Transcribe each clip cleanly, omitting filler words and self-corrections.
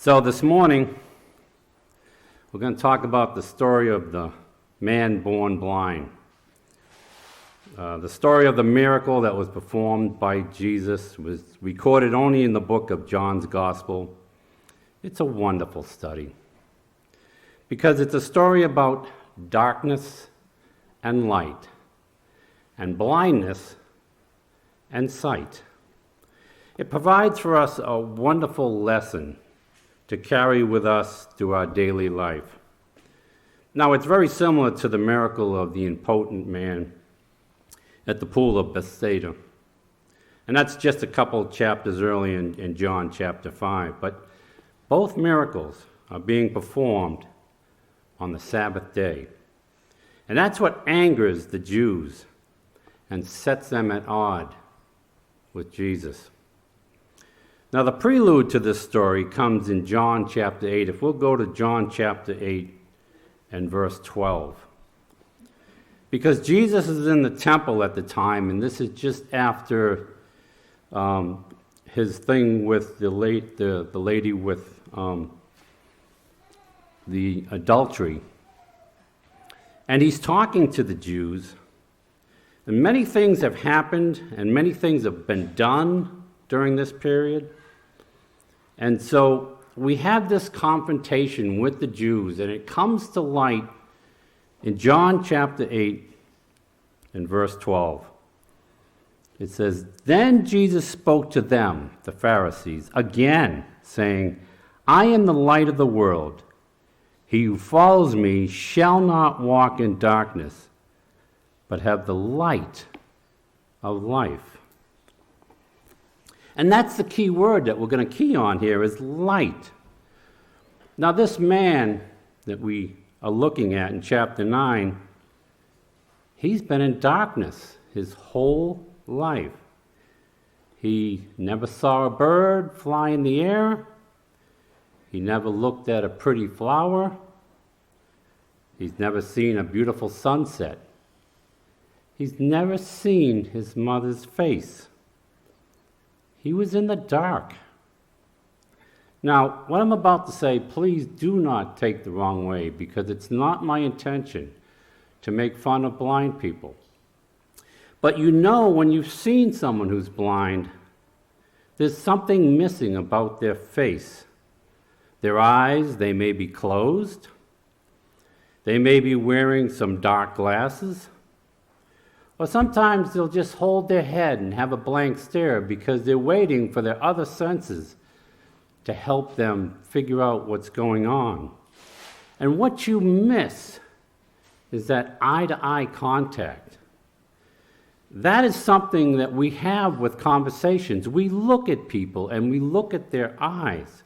So this morning, we're going to talk about the story of the man born blind. The story of the miracle that was performed by Jesus was recorded only in the book of John's Gospel. It's a wonderful study because it's a story about darkness and light, and blindness and sight. It provides for us a wonderful lesson to carry with us through our daily life. Now, it's very similar to the miracle of the impotent man at the pool of Bethsaida. And that's just a couple chapters early in John chapter 5. But both miracles are being performed on the Sabbath day. And that's what angers the Jews and sets them at odds with Jesus. Now, the prelude to this story comes in John chapter 8. If we'll go to John chapter 8 and verse 12. Because Jesus is in the temple at the time, and this is just after his thing with the lady with the adultery. And he's talking to the Jews. And many things have happened, and many things have been done during this period. And so we have this confrontation with the Jews, and it comes to light in John chapter 8 and verse 12. It says, "Then Jesus spoke to them, the Pharisees, again, saying, 'I am the light of the world. He who follows me shall not walk in darkness, but have the light of life.'" And that's the key word that we're going to key on here is light. Now, this man that we are looking at in chapter 9, he's been in darkness his whole life. He never saw a bird fly in the air. He never looked at a pretty flower. He's never seen a beautiful sunset. He's never seen his mother's face. He was in the dark. Now, what I'm about to say, please do not take the wrong way, because it's not my intention to make fun of blind people. But you know when you've seen someone who's blind, there's something missing about their face. Their eyes, they may be closed. They may be wearing some dark glasses. Or sometimes they'll just hold their head and have a blank stare because they're waiting for their other senses to help them figure out what's going on. And what you miss is that eye-to-eye contact. That is something that we have with conversations. We look at people and we look at their eyes.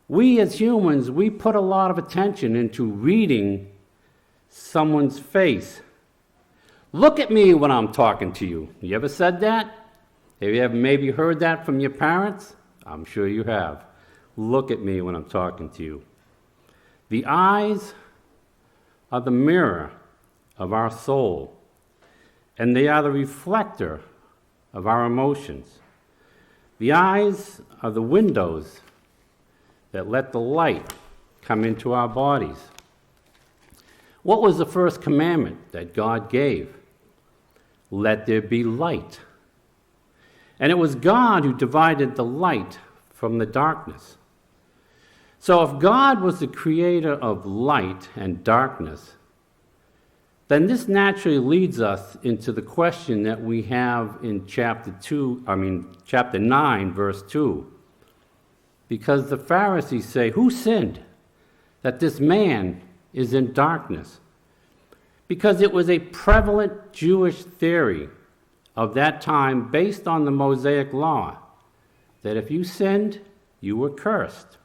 We as humans, we put a lot of attention into reading someone's face. Look at me when I'm talking to you. You ever said that? Have you ever maybe heard that from your parents? I'm sure you have. Look at me when I'm talking to you. The eyes are the mirror of our soul, and they are the reflector of our emotions. The eyes are the windows that let the light come into our bodies. What was the first commandment that God gave? Let there be light. And it was God who divided the light from the darkness. So if God was the creator of light and darkness, then this naturally leads us into the question that we have in chapter 9, verse 2. Because the Pharisees say, "Who sinned that this man is in darkness?" Because it was a prevalent Jewish theory of that time based on the Mosaic law, that if you sinned, you were cursed.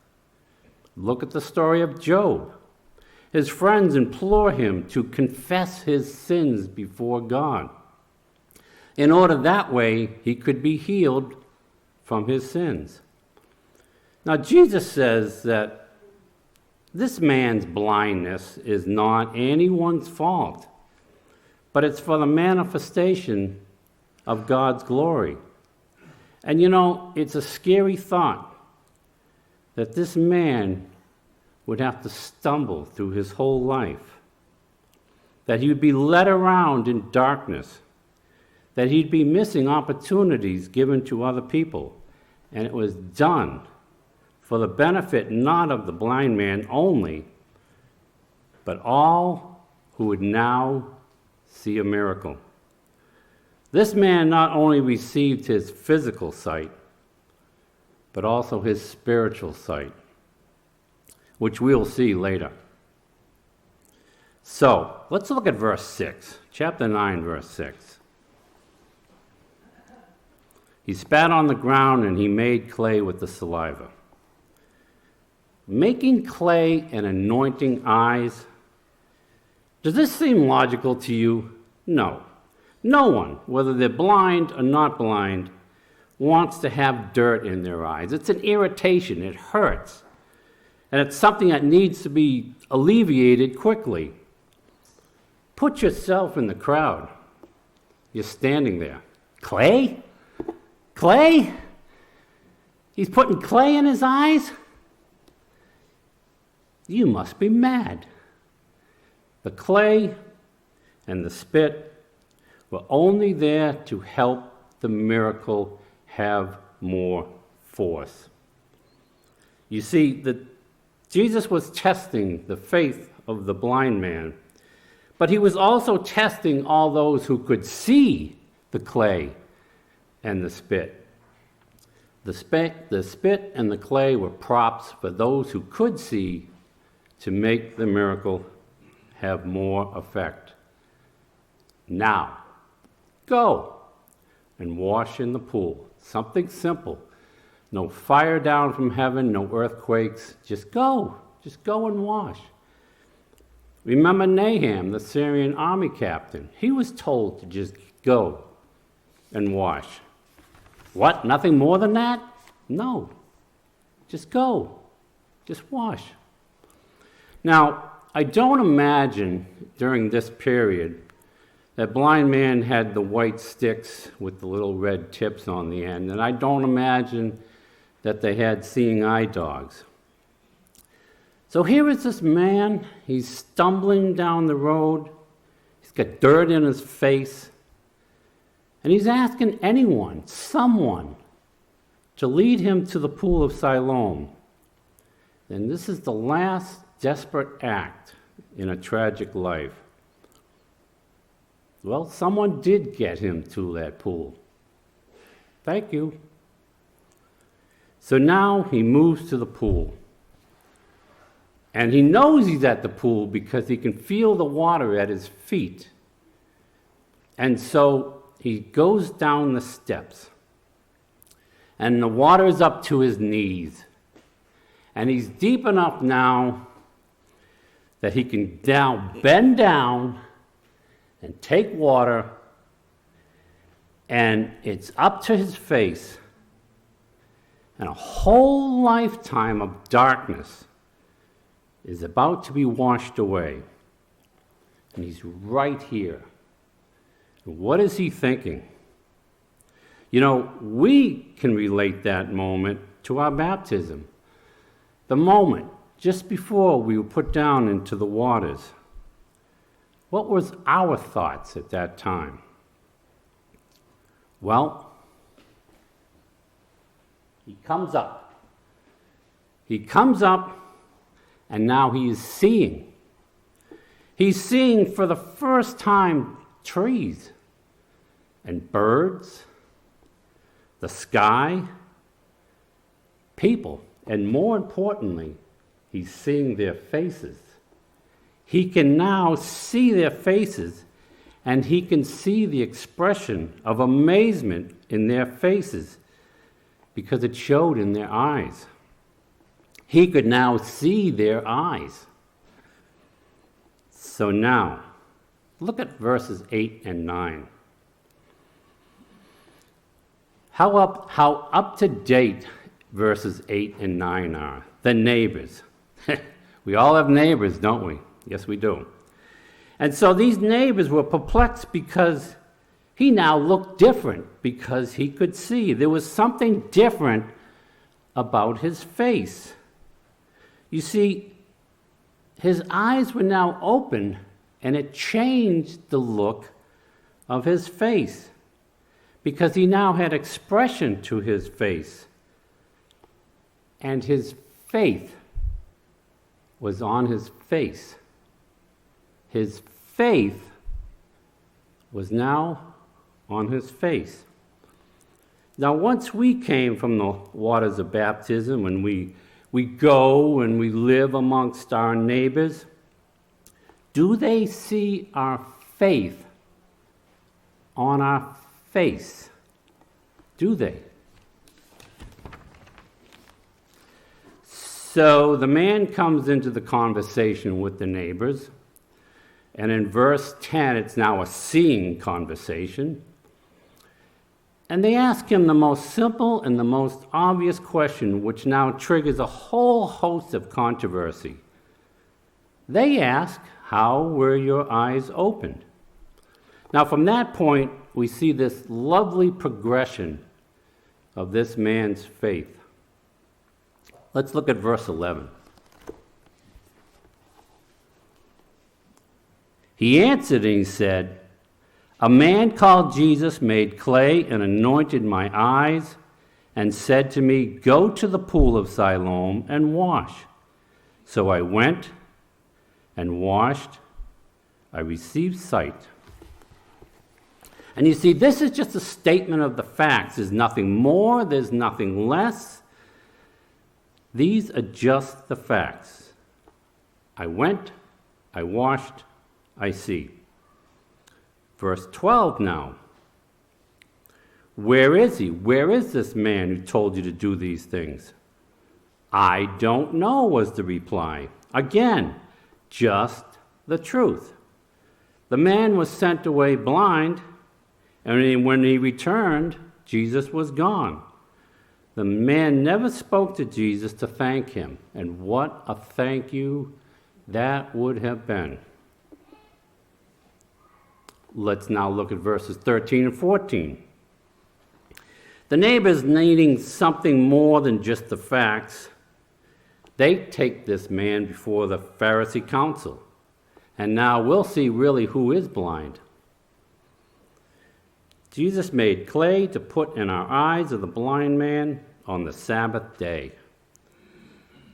Look at the story of Job. His friends implore him to confess his sins before God, in order that way he could be healed from his sins. Now, Jesus says that this man's blindness is not anyone's fault, but it's for the manifestation of God's glory. And you know, it's a scary thought that this man would have to stumble through his whole life, that he would be led around in darkness, that he'd be missing opportunities given to other people, and it was done for the benefit not of the blind man only, but all who would now see a miracle. This man not only received his physical sight, but also his spiritual sight, which we'll see later. So, let's look at verse 6, chapter 9, verse 6. He spat on the ground and he made clay with the saliva. Making clay and anointing eyes, does this seem logical to you? No. No one, whether they're blind or not blind, wants to have dirt in their eyes. It's an irritation, it hurts. And it's something that needs to be alleviated quickly. Put yourself in the crowd. You're standing there. Clay? Clay? He's putting clay in his eyes? You must be mad. The clay and the spit were only there to help the miracle have more force. You see, Jesus was testing the faith of the blind man, but he was also testing all those who could see the clay and the spit. The spit and the clay were props for those who could see to make the miracle have more effect. Now, go and wash in the pool. Something simple. No fire down from heaven, no earthquakes. Just go. Just go and wash. Remember Nahum, the Syrian army captain. He was told to just go and wash. What? Nothing more than that? No. Just go. Just wash. Now, I don't imagine during this period that blind man had the white sticks with the little red tips on the end, and I don't imagine that they had seeing eye dogs. So here is this man, he's stumbling down the road, he's got dirt in his face, and he's asking anyone, someone, to lead him to the pool of Siloam. And this is the last desperate act in a tragic life. Well, someone did get him to that pool. Thank you. So now he moves to the pool. And he knows he's at the pool because he can feel the water at his feet. And so he goes down the steps. And the water is up to his knees. And he's deep enough now that he can now bend down and take water, and it's up to his face, and a whole lifetime of darkness is about to be washed away. And he's right here. What is he thinking? You know, we can relate that moment to our baptism. The moment just before we were put down into the waters. What was our thoughts at that time? Well, he comes up. He comes up, and now he is seeing. He's seeing for the first time trees and birds, the sky, people, and more importantly, he's seeing their faces. He can now see their faces, and he can see the expression of amazement in their faces because it showed in their eyes. He could now see their eyes. So now, look at verses 8 and 9. How up to date verses 8 and 9 are. The neighbors. We all have neighbors, don't we? Yes, we do. And so these neighbors were perplexed because he now looked different, because he could see. There was something different about his face. You see, his eyes were now open, and it changed the look of his face, because he now had expression to his face. And his faith was on his face. His faith was now on his face. Now, once we came from the waters of baptism, and we go and we live amongst our neighbors, do they see our faith on our face? Do they? So the man comes into the conversation with the neighbors, and in verse 10, it's now a seeing conversation. And they ask him the most simple and the most obvious question, which now triggers a whole host of controversy. They ask, "How were your eyes opened?" Now, from that point, we see this lovely progression of this man's faith. Let's look at verse 11. He answered and he said, "A man called Jesus made clay and anointed my eyes and said to me, 'Go to the pool of Siloam and wash.' So I went and washed. I received sight." And you see, this is just a statement of the facts. There's nothing more, there's nothing less. These are just the facts. I went, I washed, I see. Verse 12 now. Where is he? Where is this man who told you to do these things? "I don't know," was the reply. Again, just the truth. The man was sent away blind, and when he returned, Jesus was gone. The man never spoke to Jesus to thank him, and what a thank you that would have been. Let's now look at verses 13 and 14. The neighbors, needing something more than just the facts, they take this man before the Pharisee council. And now we'll see really who is blind. Jesus made clay to put in our eyes of the blind man on the Sabbath day.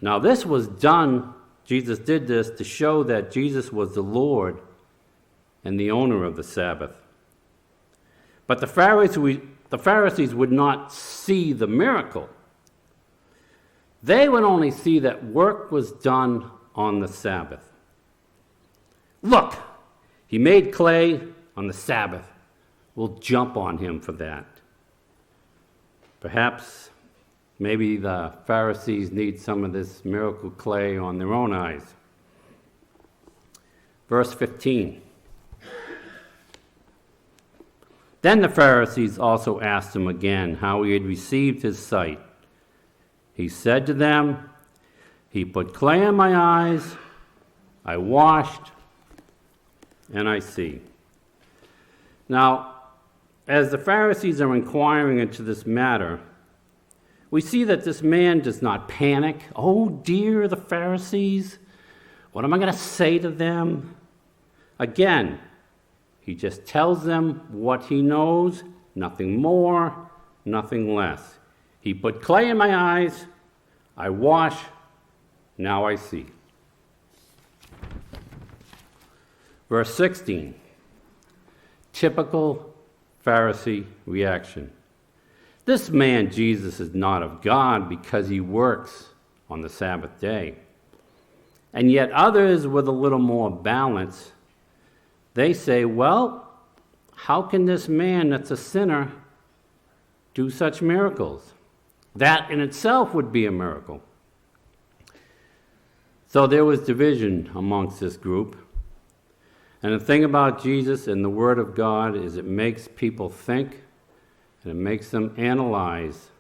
Now this was done, Jesus did this to show that Jesus was the Lord and the owner of the Sabbath. But the Pharisees would not see the miracle. They would only see that work was done on the Sabbath. Look, he made clay on the Sabbath. We'll jump on him for that. Perhaps, maybe the Pharisees need some of this miracle clay on their own eyes. Verse 15. Then the Pharisees also asked him again how he had received his sight. He said to them, "He put clay in my eyes, I washed, and I see." Now, as the Pharisees are inquiring into this matter, we see that this man does not panic. "Oh dear, the Pharisees, what am I going to say to them?" Again, he just tells them what he knows, nothing more, nothing less. He put clay in my eyes, I wash, now I see. Verse 16, typical Pharisee reaction. This man, Jesus, is not of God because he works on the Sabbath day. And yet others with a little more balance, they say, well, how can this man that's a sinner do such miracles? That in itself would be a miracle. So there was division amongst this group. And the thing about Jesus and the Word of God is it makes people think, and it makes them analyze,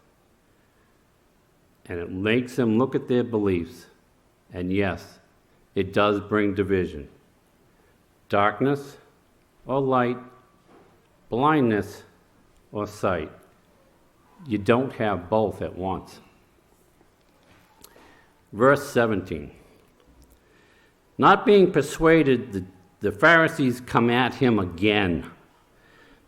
and it makes them look at their beliefs. And yes, it does bring division. Darkness or light, blindness or sight. You don't have both at once. Verse 17. Not being persuaded, the Pharisees come at him again.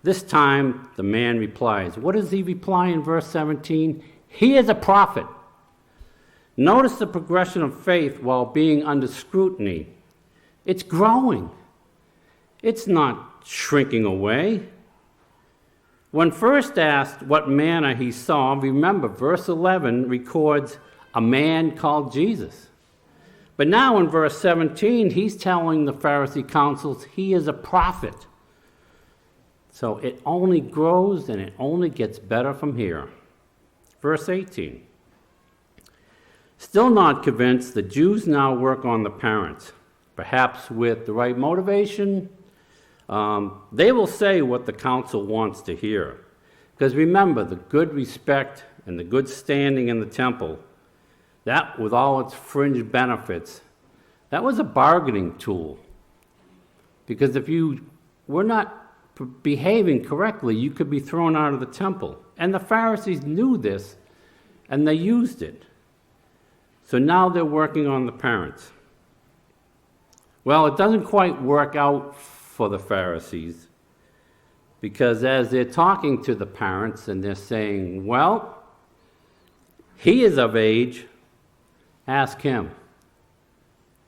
This time, the man replies. What does he reply in verse 17? He is a prophet. Notice the progression of faith while being under scrutiny. It's growing. It's not shrinking away. When first asked what manner he saw, remember, verse 11 records a man called Jesus. But now in verse 17, he's telling the Pharisee councils he is a prophet. So it only grows and it only gets better from here. Verse 18. Still not convinced, the Jews now work on the parents, perhaps with the right motivation. They will say what the council wants to hear. Because remember, the good respect and the good standing in the temple, that with all its fringe benefits, that was a bargaining tool. Because if you were not behaving correctly, you could be thrown out of the temple. And the Pharisees knew this, and they used it. So now they're working on the parents. Well, it doesn't quite work out for the Pharisees, because as they're talking to the parents and they're saying, well, he is of age, ask him.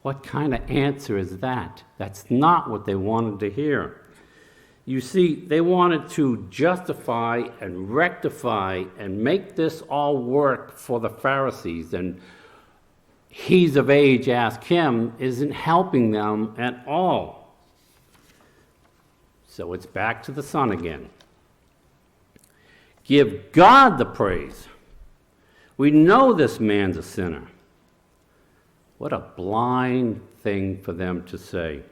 What kind of answer is that? That's not what they wanted to hear. You see, they wanted to justify and rectify and make this all work for the Pharisees, and he's of age, ask him, isn't helping them at all. So it's back to the son again. Give God the praise. We know this man's a sinner. What a blind thing for them to say.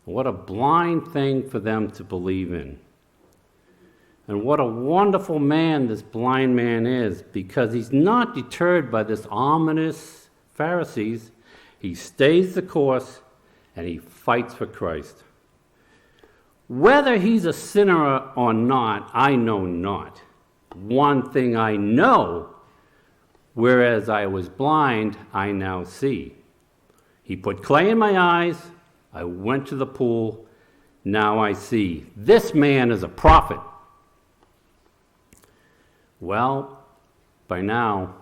What a blind thing for them to believe in. And what a wonderful man this blind man is, because he's not deterred by this ominous Pharisees. He stays the course and he fights for Christ. Whether he's a sinner or not, I know not. One thing I know, whereas I was blind, I now see. He put clay in my eyes, I went to the pool, now I see. This man is a prophet. Well, by now,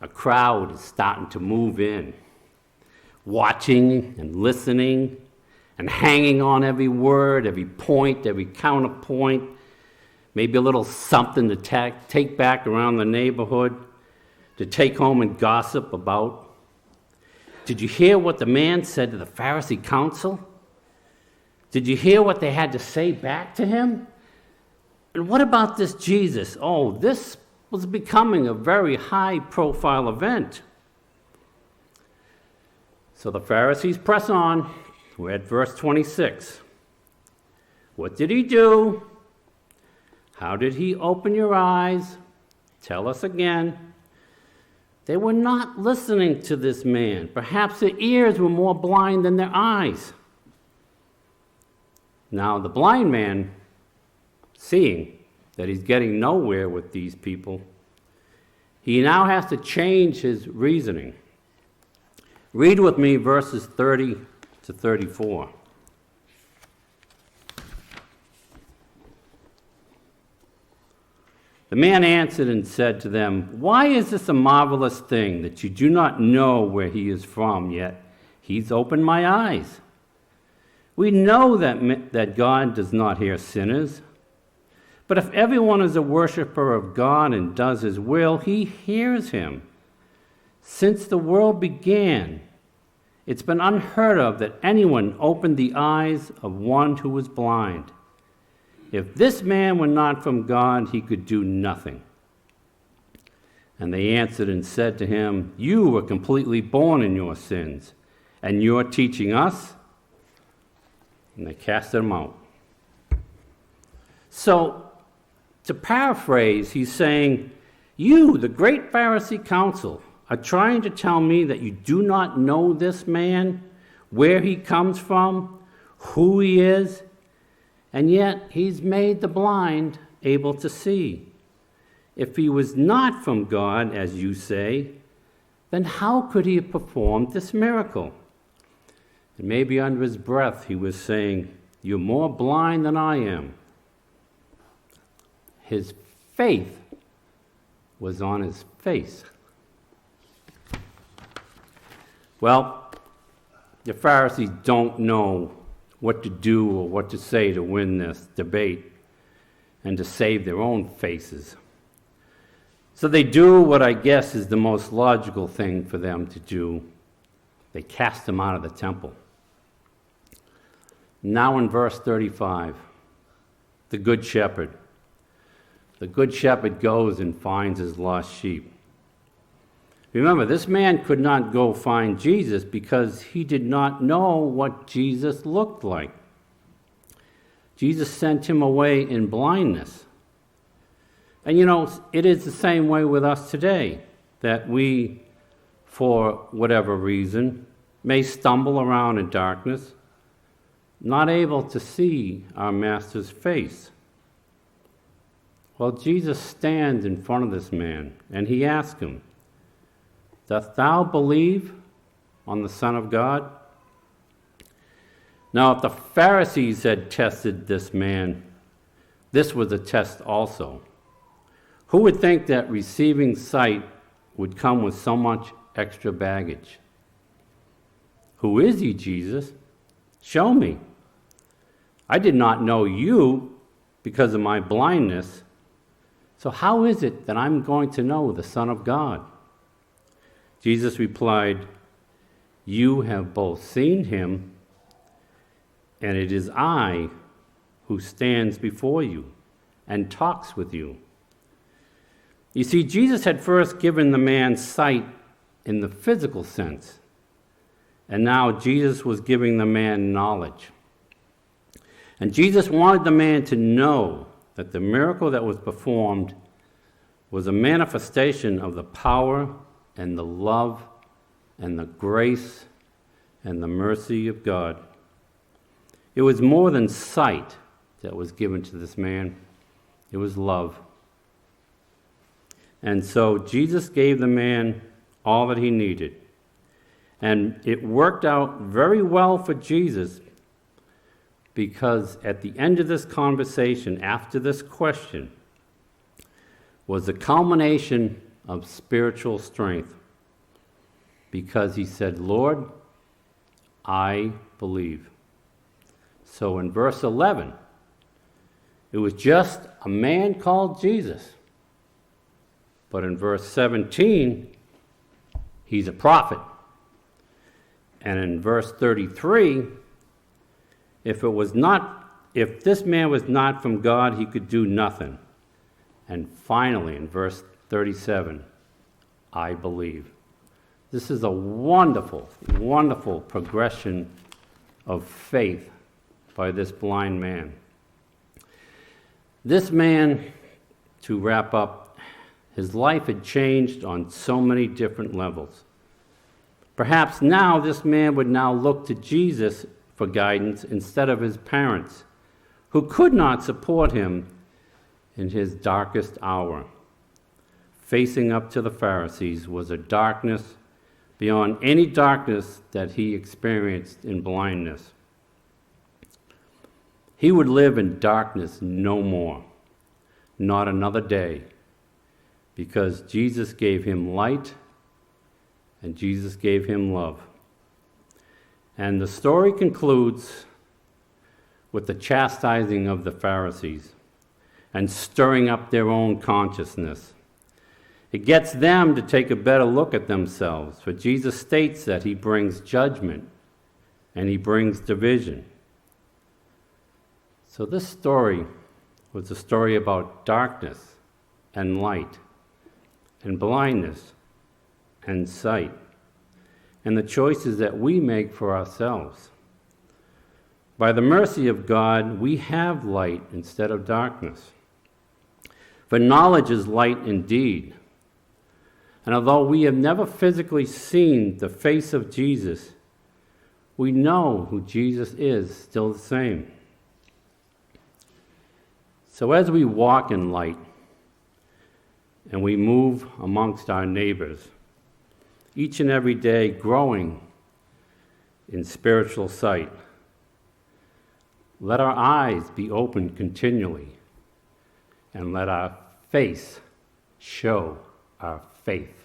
a crowd is starting to move in, watching and listening and hanging on every word, every point, every counterpoint, maybe a little something to take back around the neighborhood, to take home and gossip about. Did you hear what the man said to the Pharisee council? Did you hear what they had to say back to him? And what about this Jesus? Oh, this was becoming a very high-profile event. So the Pharisees press on. We're at verse 26. What did he do? How did he open your eyes? Tell us again. They were not listening to this man. Perhaps their ears were more blind than their eyes. Now the blind man, seeing that he's getting nowhere with these people, he now has to change his reasoning. Read with me verses 30 to 34. The man answered and said to them, why is this a marvelous thing that you do not know where he is from, yet he's opened my eyes? We know that God does not hear sinners. But if everyone is a worshiper of God and does his will, he hears him. Since the world began, it's been unheard of that anyone opened the eyes of one who was blind. If this man were not from God, he could do nothing. And they answered and said to him, you were completely born in your sins, and you're teaching us? And they cast him out. So, to paraphrase, he's saying, you, the great Pharisee council, are trying to tell me that you do not know this man, where he comes from, who he is, and yet he's made the blind able to see. If he was not from God, as you say, then how could he have performed this miracle? And maybe under his breath he was saying, "You're more blind than I am." His faith was on his face. Well, the Pharisees don't know what to do or what to say to win this debate and to save their own faces. So they do what I guess is the most logical thing for them to do. They cast him out of the temple. Now in verse 35, the Good Shepherd. The Good Shepherd goes and finds his lost sheep. Remember, this man could not go find Jesus because he did not know what Jesus looked like. Jesus sent him away in blindness. And you know, it is the same way with us today, that we, for whatever reason, may stumble around in darkness, not able to see our Master's face. Well, Jesus stands in front of this man, and he asks him, "Dost thou believe on the Son of God?" Now, if the Pharisees had tested this man, this was a test also. Who would think that receiving sight would come with so much extra baggage? "Who is he, Jesus? Show me. I did not know you because of my blindness. So how is it that I'm going to know the Son of God?" Jesus replied, "You have both seen him, and it is I who stands before you and talks with you." You see, Jesus had first given the man sight in the physical sense, and now Jesus was giving the man knowledge. And Jesus wanted the man to know that the miracle that was performed was a manifestation of the power and the love and the grace and the mercy of God. It was more than sight that was given to this man. It was love. And so Jesus gave the man all that he needed. And it worked out very well for Jesus, because at the end of this conversation, after this question, was the culmination of spiritual strength, because he said, "Lord, I believe." So in verse 11, it was just a man called Jesus. But in verse 17, he's a prophet. And in verse 33, if this man was not from God, he could do nothing. And finally, in verse 37, "I believe." This is a wonderful, wonderful progression of faith by this blind man. This man, to wrap up, his life had changed on so many different levels. Perhaps now this man would now look to Jesus for guidance instead of his parents, who could not support him in his darkest hour. Facing up to the Pharisees was a darkness beyond any darkness that he experienced in blindness. He would live in darkness no more, not another day, because Jesus gave him light and Jesus gave him love. And the story concludes with the chastising of the Pharisees and stirring up their own consciousness. It gets them to take a better look at themselves, for Jesus states that he brings judgment and he brings division. So this story was a story about darkness and light and blindness and sight, and the choices that we make for ourselves. By the mercy of God, we have light instead of darkness. For knowledge is light indeed. And although we have never physically seen the face of Jesus, we know who Jesus is still the same. So as we walk in light and we move amongst our neighbors, each and every day growing in spiritual sight. Let our eyes be open continually, and let our face show our faith.